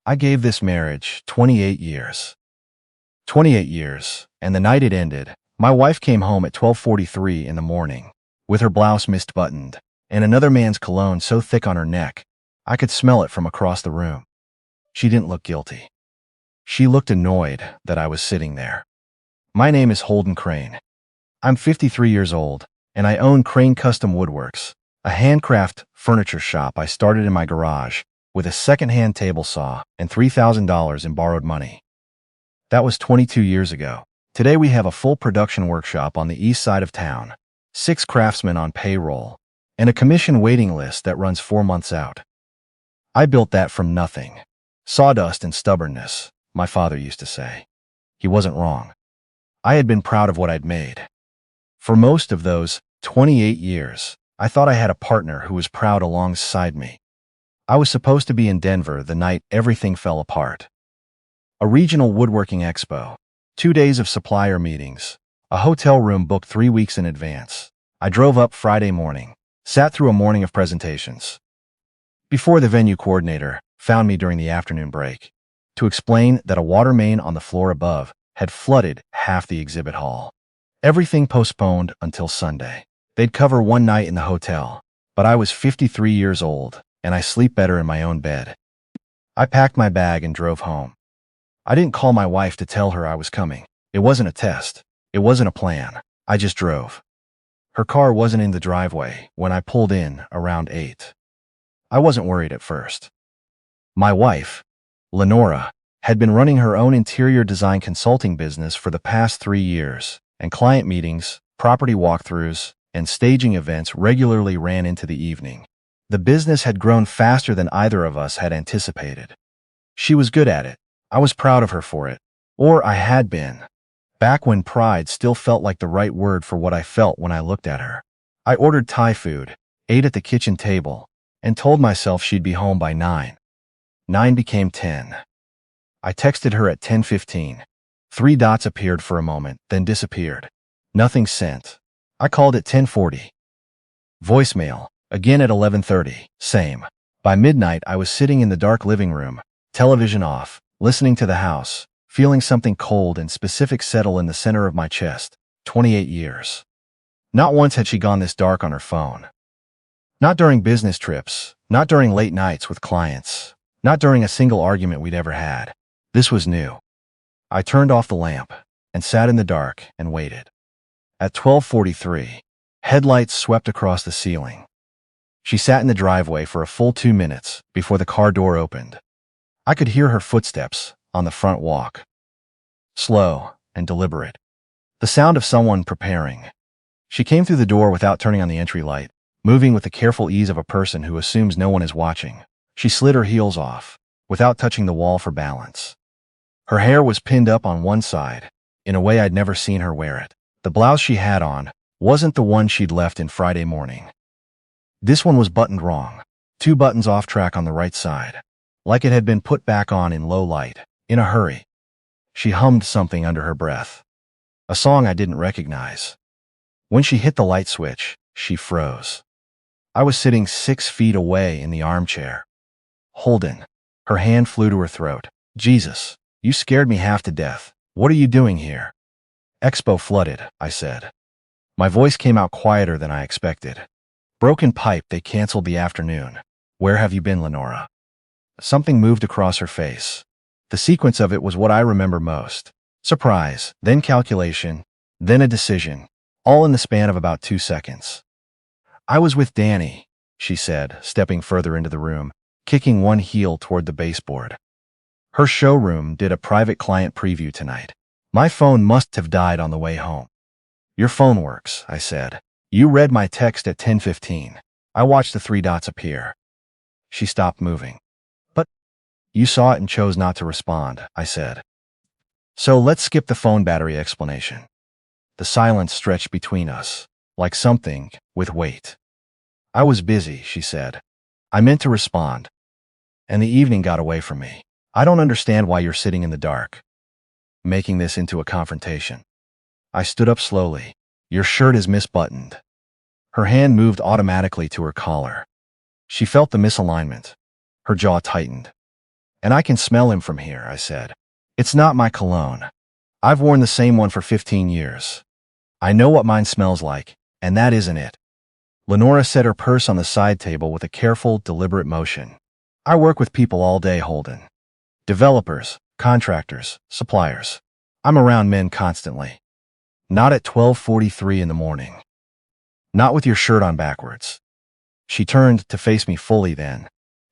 I gave this marriage 28 years. 28 years, and the night it ended, my wife came home at 12:43 in the morning, with her blouse misbuttoned, and another man's cologne so thick on her neck, I could smell it from across the room. She didn't look guilty. She looked annoyed that I was sitting there. My name is Holden Crane. I'm 53 years old, and I own Crane Custom Woodworks, a handcraft furniture shop I started in my garage with a secondhand table saw and $3,000 in borrowed money. That was 22 years ago. Today we have a full production workshop on the east side of town, 6 craftsmen on payroll, and a commission waiting list that runs 4 months out. I built that from nothing. Sawdust and stubbornness, my father used to say. He wasn't wrong. I had been proud of what I'd made. For most of those 28 years, I thought I had a partner who was proud alongside me. I was supposed to be in Denver the night everything fell apart. A regional woodworking expo, 2 days of supplier meetings, a hotel room booked 3 weeks in advance. I drove up Friday morning, sat through a morning of presentations. Before the venue coordinator found me during the afternoon break to explain that a water main on the floor above had flooded half the exhibit hall. Everything postponed until Sunday. They'd cover one night in the hotel, but I was 53 years old, and I sleep better in my own bed. I packed my bag and drove home. I didn't call my wife to tell her I was coming. It wasn't a test. It wasn't a plan. I just drove. Her car wasn't in the driveway when I pulled in around 8. I wasn't worried at first. My wife, Lenora, had been running her own interior design consulting business for the past 3 years, and client meetings, property walkthroughs, and staging events regularly ran into the evening. The business had grown faster than either of us had anticipated. She was good at it. I was proud of her for it. Or I had been. Back when pride still felt like the right word for what I felt when I looked at her. I ordered Thai food, ate at the kitchen table, and told myself she'd be home by 9. 9 became 10. I texted her at 10:15. 3 dots appeared for a moment, then disappeared. Nothing sent. I called at 10:40. Voicemail, again at 11:30, same. By midnight, I was sitting in the dark living room, television off, listening to the house, feeling something cold and specific settle in the center of my chest. 28 years. Not once had she gone this dark on her phone. Not during business trips, not during late nights with clients, not during a single argument we'd ever had. This was new. I turned off the lamp and sat in the dark and waited. At 12:43, headlights swept across the ceiling. She sat in the driveway for a full 2 minutes before the car door opened. I could hear her footsteps on the front walk. Slow and deliberate. The sound of someone preparing. She came through the door without turning on the entry light, moving with the careful ease of a person who assumes no one is watching. She slid her heels off, without touching the wall for balance. Her hair was pinned up on one side, in a way I'd never seen her wear it. The blouse she had on wasn't the one she'd left in Friday morning. This one was buttoned wrong, 2 buttons off track on the right side, like it had been put back on in low light, in a hurry. She hummed something under her breath, a song I didn't recognize. When she hit the light switch, she froze. I was sitting 6 feet away in the armchair. Holden. Her hand flew to her throat. Jesus, you scared me half to death. What are you doing here? Expo flooded, I said. My voice came out quieter than I expected. Broken pipe, they canceled the afternoon. Where have you been, Lenora? Something moved across her face. The sequence of it was what I remember most. Surprise, then calculation, then a decision, all in the span of about 2 seconds. I was with Danny, she said, stepping further into the room, kicking one heel toward the baseboard. Her showroom did a private client preview tonight. My phone must have died on the way home. Your phone works, I said. You read my text at 10:15. I watched the 3 dots appear. She stopped moving. But you saw it and chose not to respond, I said. So let's skip the phone battery explanation. The silence stretched between us, like something with weight. I was busy, she said. I meant to respond. And the evening got away from me. I don't understand why you're sitting in the dark, making this into a confrontation. I stood up slowly. Your shirt is misbuttoned. Her hand moved automatically to her collar. She felt the misalignment. Her jaw tightened. And I can smell him from here, I said. It's not my cologne. I've worn the same one for 15 years. I know what mine smells like, and that isn't it. Lenora set her purse on the side table with a careful, deliberate motion. I work with people all day, Holden. Developers, contractors, suppliers. I'm around men constantly. Not at 12:43 in the morning. Not with your shirt on backwards. She turned to face me fully then,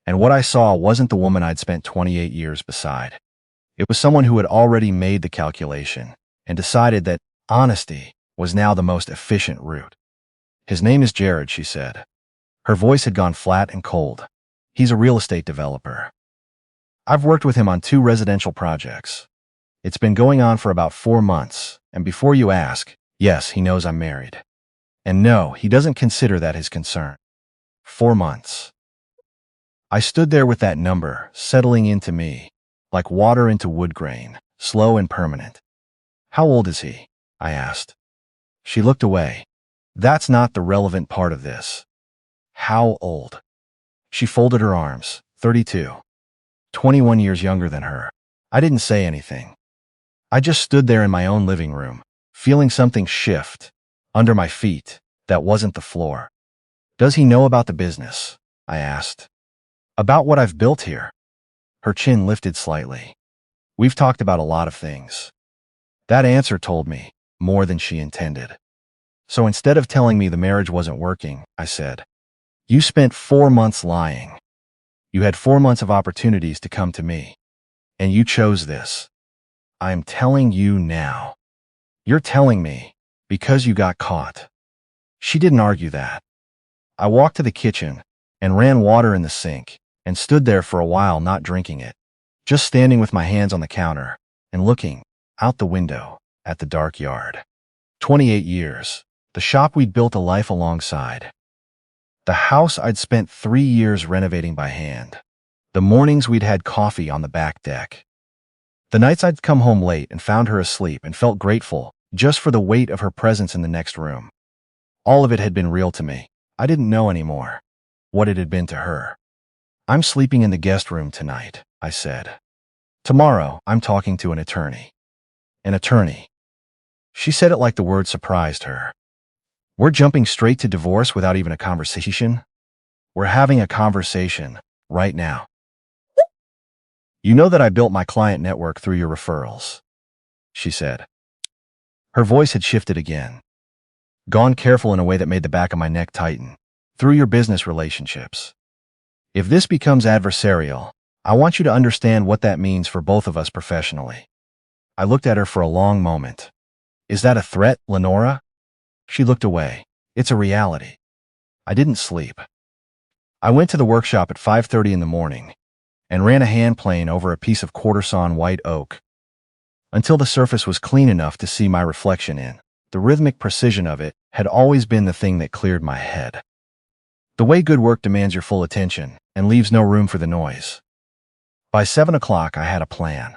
and what I saw wasn't the woman I'd spent 28 years beside. It was someone who had already made the calculation and decided that honesty was now the most efficient route. His name is Jared, she said. Her voice had gone flat and cold. He's a real estate developer. I've worked with him on 2 residential projects. It's been going on for about 4 months, and before you ask, yes, he knows I'm married. And no, he doesn't consider that his concern. 4 months. I stood there with that number settling into me, like water into wood grain, slow and permanent. How old is he? I asked. She looked away. That's not the relevant part of this. How old? She folded her arms. 32. 21 years younger than her. I didn't say anything. I just stood there in my own living room, feeling something shift under my feet that wasn't the floor. Does he know about the business? I asked. About what I've built here? Her chin lifted slightly. We've talked about a lot of things. That answer told me more than she intended. So instead of telling me the marriage wasn't working, I said, you spent 4 months lying. You had 4 months of opportunities to come to me, and you chose this. I'm telling you now. You're telling me because you got caught. She didn't argue that. I walked to the kitchen and ran water in the sink and stood there for a while not drinking it, just standing with my hands on the counter and looking out the window at the dark yard. 28 years. The shop we'd built a life alongside. The house I'd spent 3 years renovating by hand. The mornings we'd had coffee on the back deck. The nights I'd come home late and found her asleep and felt grateful just for the weight of her presence in the next room. All of it had been real to me. I didn't know anymore what it had been to her. I'm sleeping in the guest room tonight, I said. Tomorrow, I'm talking to an attorney. An attorney. She said it like the word surprised her. We're jumping straight to divorce without even a conversation? We're having a conversation right now. You know that I built my client network through your referrals, she said. Her voice had shifted again. Gone careful in a way that made the back of my neck tighten. Through your business relationships. If this becomes adversarial, I want you to understand what that means for both of us professionally. I looked at her for a long moment. Is that a threat, Lenora? She looked away. It's a reality. I didn't sleep. I went to the workshop at 5:30 in the morning and ran a hand plane over a piece of quarter-sawn white oak until the surface was clean enough to see my reflection in. The rhythmic precision of it had always been the thing that cleared my head. The way good work demands your full attention and leaves no room for the noise. By 7 o'clock, I had a plan.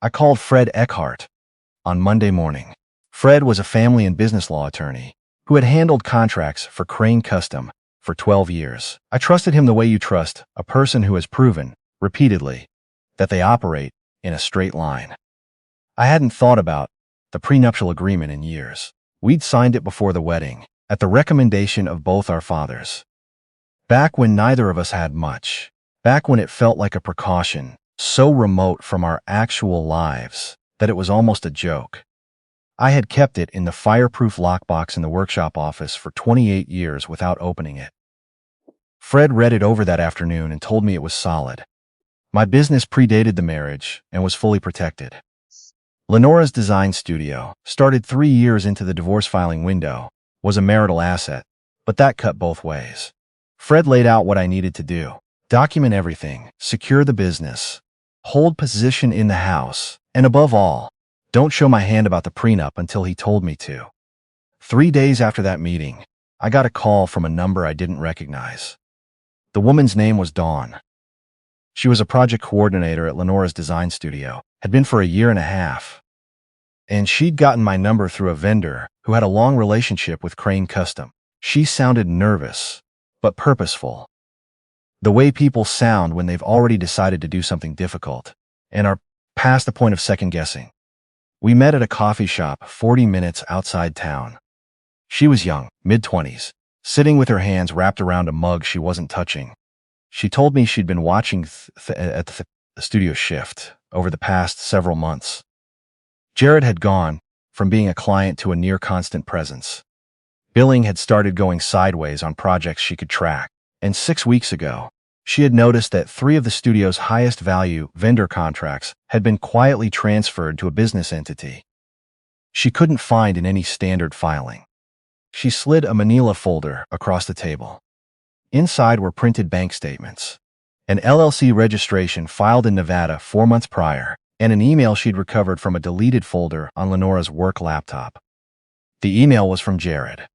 I called Fred Eckhart on Monday morning. Fred was a family and business law attorney who had handled contracts for Crane Custom for 12 years. I trusted him the way you trust a person who has proven, repeatedly, that they operate in a straight line. I hadn't thought about the prenuptial agreement in years. We'd signed it before the wedding, at the recommendation of both our fathers. Back when neither of us had much. Back when it felt like a precaution, so remote from our actual lives that it was almost a joke. I had kept it in the fireproof lockbox in the workshop office for 28 years without opening it. Fred read it over that afternoon and told me it was solid. My business predated the marriage and was fully protected. Lenora's design studio, started 3 years into the divorce filing window, was a marital asset, but that cut both ways. Fred laid out what I needed to do. Document everything, secure the business, hold position in the house, and above all, don't show my hand about the prenup until he told me to. 3 days after that meeting, I got a call from a number I didn't recognize. The woman's name was Dawn. She was a project coordinator at Lenora's design studio, had been for a year and a half. And she'd gotten my number through a vendor who had a long relationship with Crane Custom. She sounded nervous, but purposeful. The way people sound when they've already decided to do something difficult and are past the point of second guessing. We met at a coffee shop 40 minutes outside town. She was young, mid-20s, sitting with her hands wrapped around a mug she wasn't touching. She told me she'd been watching at the studio shift over the past several months. Jared had gone from being a client to a near-constant presence. Billing had started going sideways on projects she could track, and 6 weeks ago, she had noticed that 3 of the studio's highest-value vendor contracts had been quietly transferred to a business entity she couldn't find in any standard filing. She slid a manila folder across the table. Inside were printed bank statements, an LLC registration filed in Nevada 4 months prior, and an email she'd recovered from a deleted folder on Lenora's work laptop. The email was from Jared.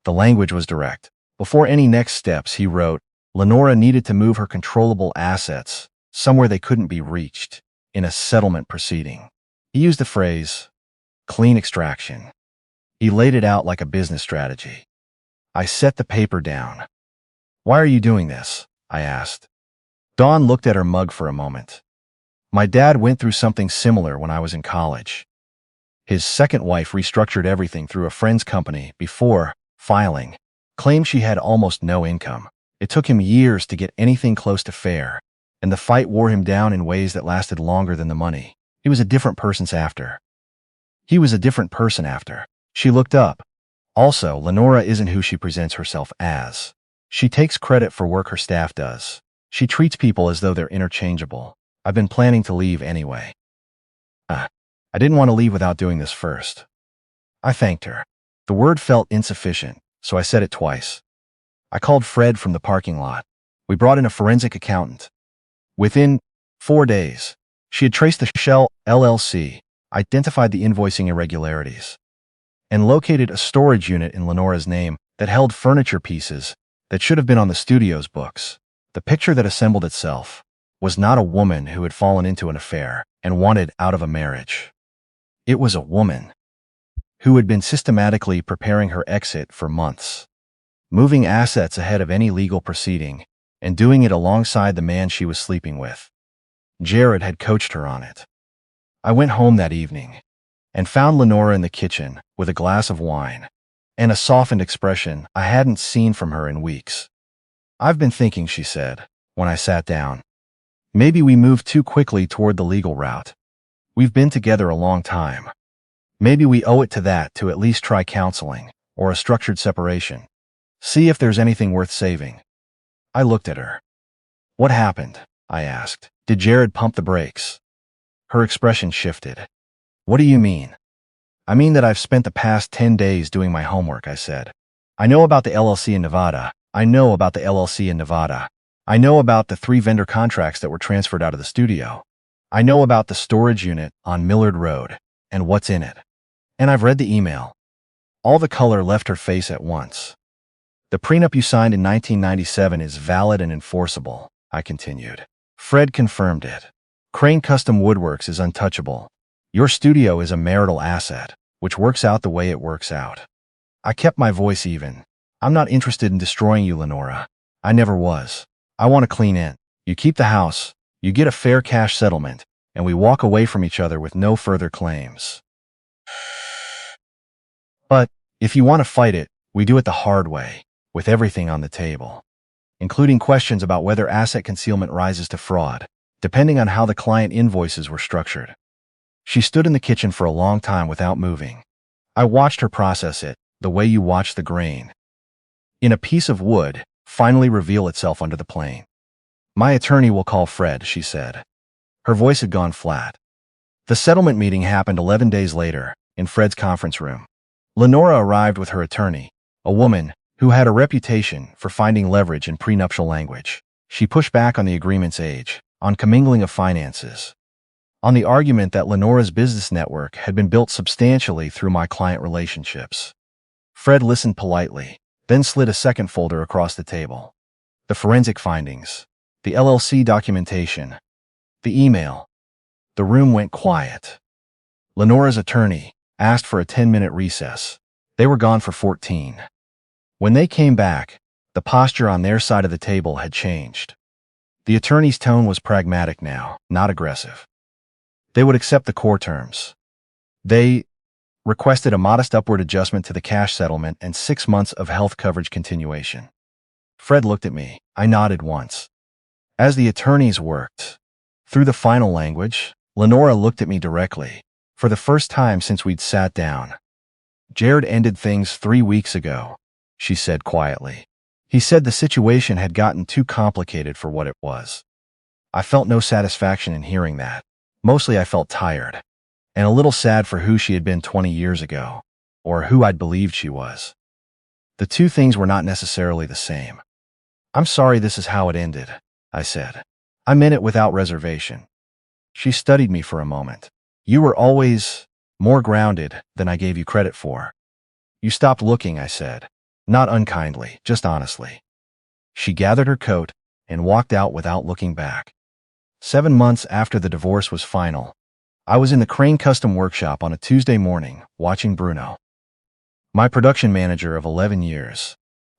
The language was direct. Before any next steps, he wrote, Lenora needed to move her controllable assets somewhere they couldn't be reached in a settlement proceeding. He used the phrase, clean extraction. He laid it out like a business strategy. I set the paper down. Why are you doing this? I asked. Dawn looked at her mug for a moment. My dad went through something similar when I was in college. His second wife restructured everything through a friend's company before filing, claimed she had almost no income. It took him years to get anything close to fair, and the fight wore him down in ways that lasted longer than the money. He was a different person after. She looked up. Also, Lenora isn't who she presents herself as. She takes credit for work her staff does. She treats people as though they're interchangeable. I've been planning to leave anyway. I didn't want to leave without doing this first. I thanked her. The word felt insufficient, so I said it twice. I called Fred from the parking lot. We brought in a forensic accountant. Within 4 days, she had traced the Shell LLC, identified the invoicing irregularities, and located a storage unit in Lenora's name that held furniture pieces that should have been on the studio's books. The picture that assembled itself was not a woman who had fallen into an affair and wanted out of a marriage. It was a woman who had been systematically preparing her exit for months, moving assets ahead of any legal proceeding, and doing it alongside the man she was sleeping with. Jared had coached her on it. I went home that evening and found Lenora in the kitchen with a glass of wine and a softened expression I hadn't seen from her in weeks. I've been thinking, she said, when I sat down. Maybe we moved too quickly toward the legal route. We've been together a long time. Maybe we owe it to that to at least try counseling or a structured separation. See if there's anything worth saving. I looked at her. What happened? I asked. Did Jared pump the brakes? Her expression shifted. What do you mean? I mean that I've spent the past 10 days doing my homework, I said. I know about the LLC in Nevada. I know about the 3 vendor contracts that were transferred out of the studio. I know about the storage unit on Millard Road and what's in it. And I've read the email. All the color left her face at once. The prenup you signed in 1997 is valid and enforceable, I continued. Fred confirmed it. Crane Custom Woodworks is untouchable. Your studio is a marital asset, which works out the way it works out. I kept my voice even. I'm not interested in destroying you, Lenora. I never was. I want a clean end. You keep the house, you get a fair cash settlement, and we walk away from each other with no further claims. But if you want to fight it, we do it the hard way, with everything on the table, including questions about whether asset concealment rises to fraud, depending on how the client invoices were structured. She stood in the kitchen for a long time without moving. I watched her process it, the way you watch the grain in a piece of wood finally reveal itself under the plane. My attorney will call Fred, she said. Her voice had gone flat. The settlement meeting happened 11 days later, in Fred's conference room. Lenora arrived with her attorney, a woman who had a reputation for finding leverage in prenuptial language. She pushed back on the agreement's age, on commingling of finances, on the argument that Lenora's business network had been built substantially through my client relationships. Fred listened politely, then slid a second folder across the table. The forensic findings, the LLC documentation, the email. The room went quiet. Lenora's attorney asked for a 10-minute recess. They were gone for 14. When they came back, the posture on their side of the table had changed. The attorney's tone was pragmatic now, not aggressive. They would accept the core terms. They requested a modest upward adjustment to the cash settlement and 6 months of health coverage continuation. Fred looked at me. I nodded once. As the attorneys worked through the final language, Lenora looked at me directly. For the first time since we'd sat down. Jared ended things 3 weeks ago, she said quietly. He said the situation had gotten too complicated for what it was. I felt no satisfaction in hearing that. Mostly I felt tired, and a little sad for who she had been 20 years ago, or who I'd believed she was. The two things were not necessarily the same. I'm sorry this is how it ended, I said. I meant it without reservation. She studied me for a moment. You were always more grounded than I gave you credit for. You stopped looking, I said. Not unkindly, just honestly. She gathered her coat and walked out without looking back. 7 months after the divorce was final, I was in the Crane Custom Workshop on a Tuesday morning, watching Bruno, my production manager of 11 years,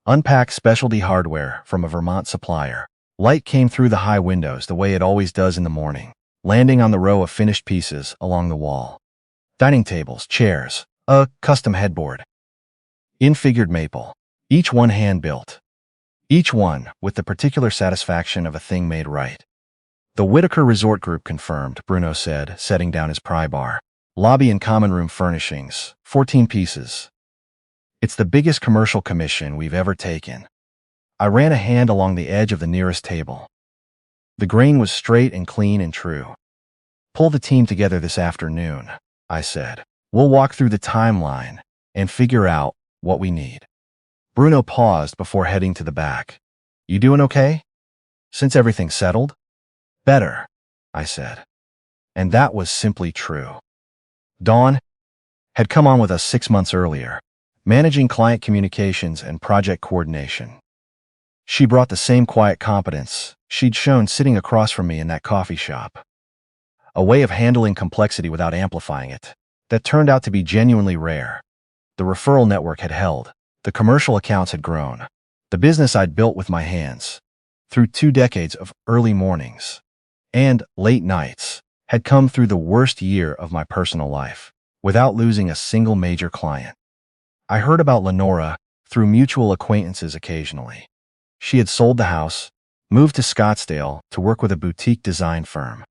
unpack specialty hardware from a Vermont supplier. Light came through the high windows the way it always does in the morning, landing on the row of finished pieces along the wall. Dining tables, chairs, a custom headboard. In figured maple, each one hand-built. Each one with the particular satisfaction of a thing made right. The Whitaker Resort Group confirmed, Bruno said, setting down his pry bar. Lobby and common room furnishings, 14 pieces. It's the biggest commercial commission we've ever taken. I ran a hand along the edge of the nearest table. The grain was straight and clean and true. Pull the team together this afternoon, I said. We'll walk through the timeline and figure out what we need. Bruno paused before heading to the back. You doing okay? Since everything's settled? Better, I said. And that was simply true. Dawn had come on with us 6 months earlier, managing client communications and project coordination. She brought the same quiet competence she'd shown sitting across from me in that coffee shop. A way of handling complexity without amplifying it that turned out to be genuinely rare. The referral network had held. The commercial accounts had grown. The business I'd built with my hands, through 2 decades of early mornings and late nights, had come through the worst year of my personal life, without losing a single major client. I heard about Lenora through mutual acquaintances occasionally. She had sold the house, moved to Scottsdale to work with a boutique design firm.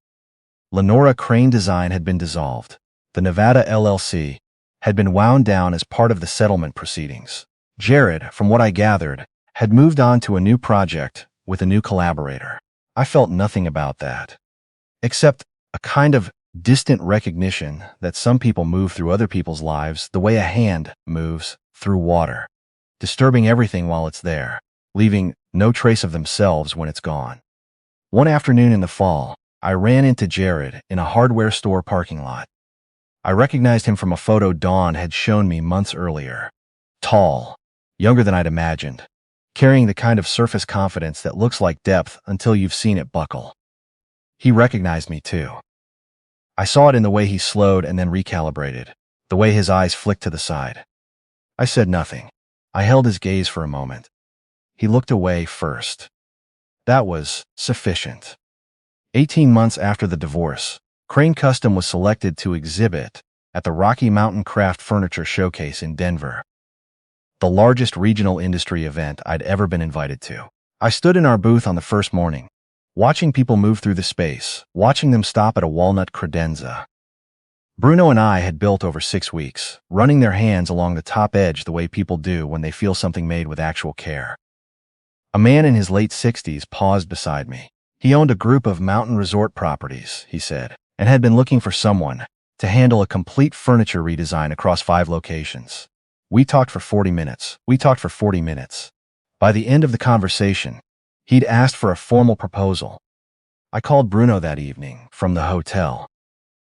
Lenora Crane Design had been dissolved. The Nevada LLC had been wound down as part of the settlement proceedings. Jared, from what I gathered, had moved on to a new project with a new collaborator. I felt nothing about that, except a kind of distant recognition that some people move through other people's lives the way a hand moves through water, disturbing everything while it's there, leaving no trace of themselves when it's gone. One afternoon in the fall, I ran into Jared in a hardware store parking lot. I recognized him from a photo Dawn had shown me months earlier. Tall, younger than I'd imagined, carrying the kind of surface confidence that looks like depth until you've seen it buckle. He recognized me too. I saw it in the way he slowed and then recalibrated, the way his eyes flicked to the side. I said nothing. I held his gaze for a moment. He looked away first. That was sufficient. 18 months after the divorce, Crane Custom was selected to exhibit at the Rocky Mountain Craft Furniture Showcase in Denver, the largest regional industry event I'd ever been invited to. I stood in our booth on the first morning, watching people move through the space, watching them stop at a walnut credenza. Bruno and I had built over 6 weeks, running their hands along the top edge the way people do when they feel something made with actual care. A man in his late 60s paused beside me. He owned a group of mountain resort properties, he said, and had been looking for someone to handle a complete furniture redesign across 5 locations. We talked for 40 minutes. By the end of the conversation, he'd asked for a formal proposal. I called Bruno that evening from the hotel.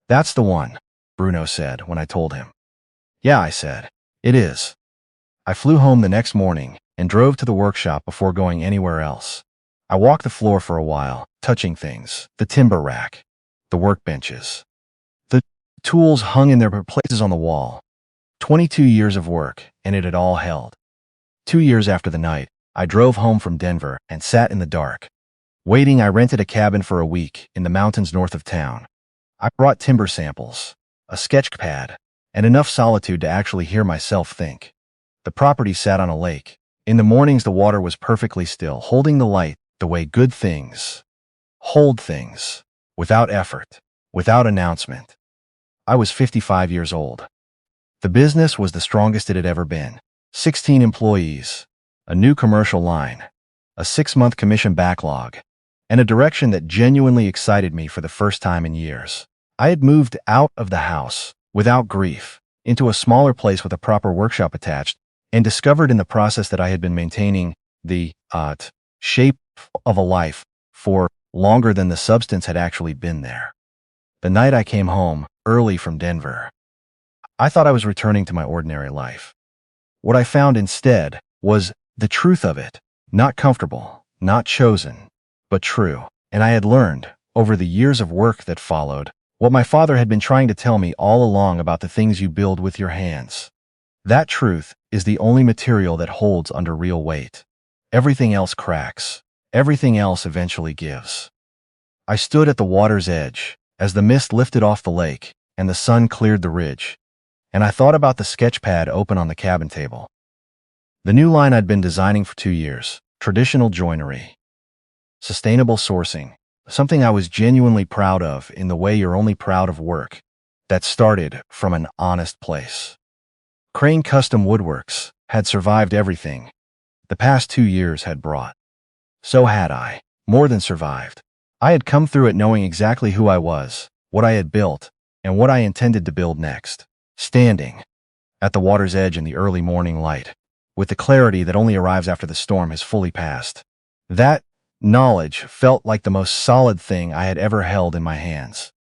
That's the one, Bruno said when I told him. Yeah, I said. It is. I flew home the next morning and drove to the workshop before going anywhere else. I walked the floor for a while, touching things, the timber rack, the workbenches. The tools hung in their places on the wall. 22 years of work, and it had all held. 2 years after the night, I drove home from Denver and sat in the dark, Waiting, I rented a cabin for a week in the mountains north of town. I brought timber samples, a sketch pad, and enough solitude to actually hear myself think. The property sat on a lake. In the mornings, the water was perfectly still, holding the light the way good things hold things, without effort, without announcement. I was 55 years old. The business was the strongest it had ever been. 16 employees, a new commercial line, a 6-month commission backlog, and a direction that genuinely excited me for the first time in years. I had moved out of the house, without grief, into a smaller place with a proper workshop attached, and discovered in the process that I had been maintaining the shape of a life for longer than the substance had actually been there. The night I came home, early from Denver, I thought I was returning to my ordinary life. What I found instead was the truth of it, not comfortable, not chosen, but true. And I had learned, over the years of work that followed, what my father had been trying to tell me all along about the things you build with your hands. That truth is the only material that holds under real weight. Everything else cracks. Everything else eventually gives. I stood at the water's edge as the mist lifted off the lake and the sun cleared the ridge, and I thought about the sketch pad open on the cabin table. The new line I'd been designing for 2 years, traditional joinery, sustainable sourcing, something I was genuinely proud of in the way you're only proud of work that started from an honest place. Crane Custom Woodworks had survived everything the past 2 years had brought. So had I, more than survived. I had come through it knowing exactly who I was, what I had built, and what I intended to build next. Standing at the water's edge in the early morning light, with the clarity that only arrives after the storm has fully passed. That knowledge felt like the most solid thing I had ever held in my hands.